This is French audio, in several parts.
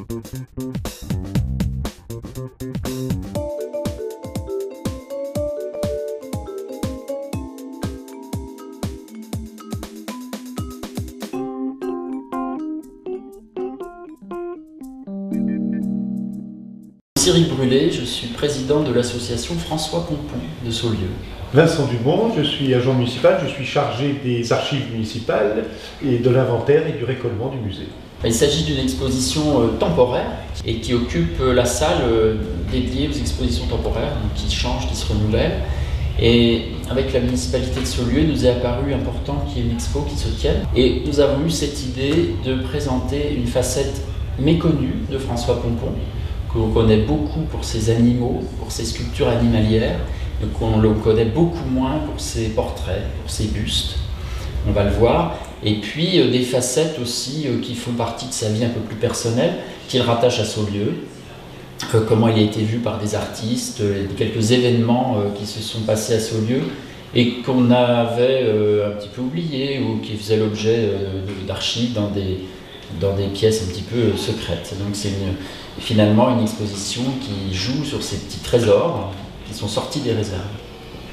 Cyril Brûlé, je suis président de l'association François Pompon de Saulieu. Vincent Dumont, je suis agent municipal, je suis chargé des archives municipales et de l'inventaire et du récolement du musée. Il s'agit d'une exposition temporaire et qui occupe la salle dédiée aux expositions temporaires, donc qui changent, qui se renouvellent. Et avec la municipalité de Saulieu, il nous est apparu important qu'il y ait une expo qui se tienne. Et nous avons eu cette idée de présenter une facette méconnue de François Pompon, que l'on connaît beaucoup pour ses animaux, pour ses sculptures animalières, donc on le connaît beaucoup moins pour ses portraits, pour ses bustes, on va le voir, et puis des facettes aussi qui font partie de sa vie un peu plus personnelle, qu'il rattache à Saulieu, comment il a été vu par des artistes, quelques événements qui se sont passés à Saulieu, et qu'on avait un petit peu oubliés, ou qui faisaient l'objet d'archives dans des pièces un petit peu secrètes. Donc c'est finalement une exposition qui joue sur ces petits trésors qui sont sortis des réserves.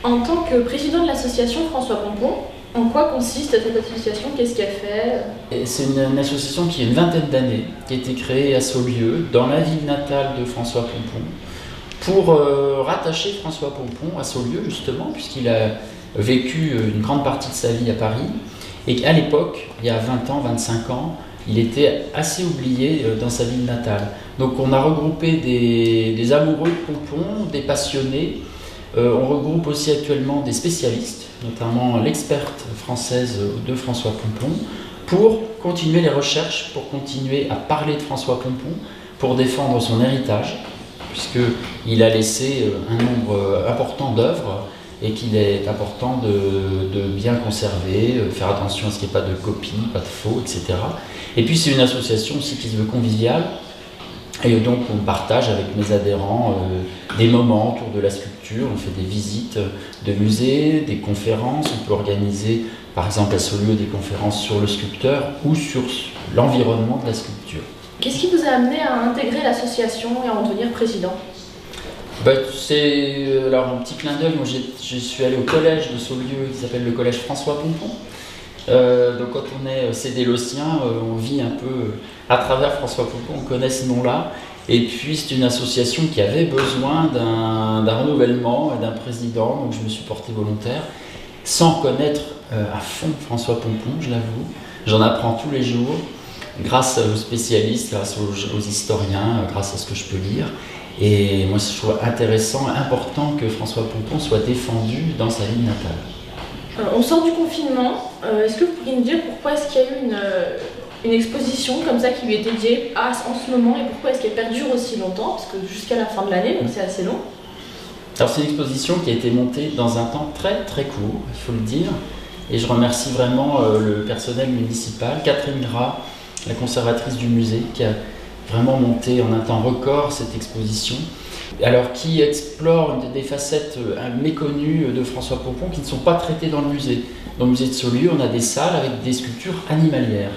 En tant que président de l'association François Pompon, en quoi consiste cette association? Qu'est-ce qu'elle fait? C'est une association qui a une vingtaine d'années, qui a été créée à Saulieu, dans la ville natale de François Pompon, pour rattacher François Pompon à Saulieu justement, puisqu'il a vécu une grande partie de sa vie à Paris, et qu'à l'époque, il y a 20 ans, 25 ans, il était assez oublié dans sa ville natale. Donc on a regroupé des amoureux de Pompon, des passionnés. On regroupe aussi actuellement des spécialistes, notamment l'experte française de François Pompon, pour continuer les recherches, pour continuer à parler de François Pompon, pour défendre son héritage, puisqu'il a laissé un nombre important d'œuvres et qu'il est important de bien conserver, faire attention à ce qu'il n'y ait pas de copies, pas de faux, etc. Et puis c'est une association aussi qui se veut conviviale, et donc on partage avec mes adhérents des moments autour de la sculpture, on fait des visites de musées, des conférences, on peut organiser par exemple à Saulieu des conférences sur le sculpteur ou sur l'environnement de la sculpture. Qu'est-ce qui vous a amené à intégrer l'association et à en devenir président? C'est alors un petit clin d'œil, moi je suis allé au collège de Saulieu qui s'appelle le collège François Pompon. Donc quand on est cédélocien, on vit un peu à travers François Pompon, on connaît ce nom-là. Et puis c'est une association qui avait besoin d'un renouvellement et d'un président, donc je me suis porté volontaire, sans connaître à fond François Pompon, je l'avoue. J'en apprends tous les jours, grâce aux spécialistes, grâce aux historiens, grâce à ce que je peux lire. Et moi je trouve intéressant, important que François Pompon soit défendu dans sa ville natale. On sort du confinement, est-ce que vous pourriez me dire pourquoi est-ce qu'il y a eu une exposition comme ça qui lui est dédiée en ce moment et pourquoi est-ce qu'elle perdure aussi longtemps, parce que jusqu'à la fin de l'année, donc c'est assez long. Alors c'est une exposition qui a été montée dans un temps très très court, il faut le dire, et je remercie vraiment le personnel municipal, Catherine Gras, la conservatrice du musée, qui a vraiment monté en un temps record cette exposition. Alors qui explore des facettes méconnues de François Pompon qui ne sont pas traitées dans le musée. Dans le musée de Saulieu, on a des salles avec des sculptures animalières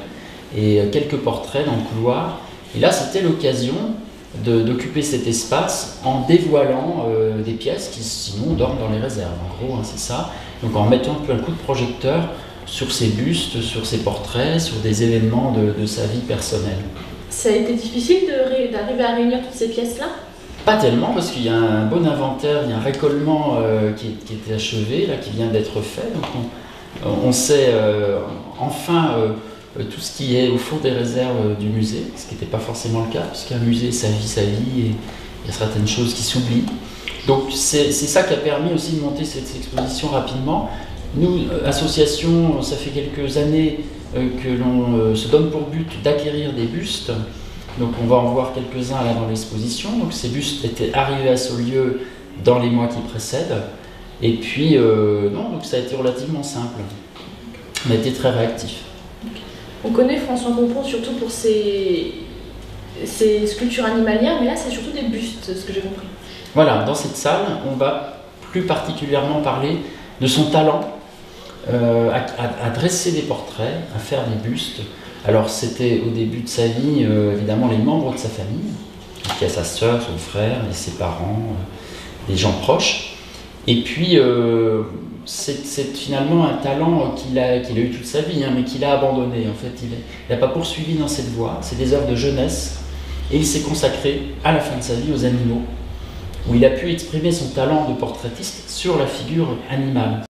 et quelques portraits dans le couloir. Et là, c'était l'occasion d'occuper cet espace en dévoilant des pièces qui sinon dorment dans les réserves. En gros, hein, c'est ça. Donc en mettant un peu un coup de projecteur sur ses bustes, sur ses portraits, sur des événements de sa vie personnelle. Ça a été difficile d'arriver à réunir toutes ces pièces-là? Pas tellement, parce qu'il y a un bon inventaire, il y a un récollement qui était achevé, là, qui vient d'être fait. Donc on sait enfin tout ce qui est au fond des réserves du musée, ce qui n'était pas forcément le cas, parce qu'un musée, ça vit, et il y a certaines choses qui s'oublient. Donc c'est ça qui a permis aussi de monter cette exposition rapidement. Nous, association, ça fait quelques années que l'on se donne pour but d'acquérir des bustes. Donc on va en voir quelques-uns là dans l'exposition. Donc ces bustes étaient arrivés à Saulieu dans les mois qui précèdent. Et puis non, donc ça a été relativement simple. On a été très réactifs. On connaît François Pompon surtout pour ses sculptures animalières, mais là c'est surtout des bustes, ce que j'ai compris. Voilà, dans cette salle, on va plus particulièrement parler de son talent à dresser des portraits, à faire des bustes, Alors c'était au début de sa vie, évidemment, les membres de sa famille. Donc, il y a sa sœur, son frère, et ses parents, des gens proches. Et puis, c'est finalement un talent qu'il a eu toute sa vie, hein, mais qu'il a abandonné. En fait, il n'a pas poursuivi dans cette voie. C'est des œuvres de jeunesse. Et il s'est consacré à la fin de sa vie aux animaux, où il a pu exprimer son talent de portraitiste sur la figure animale.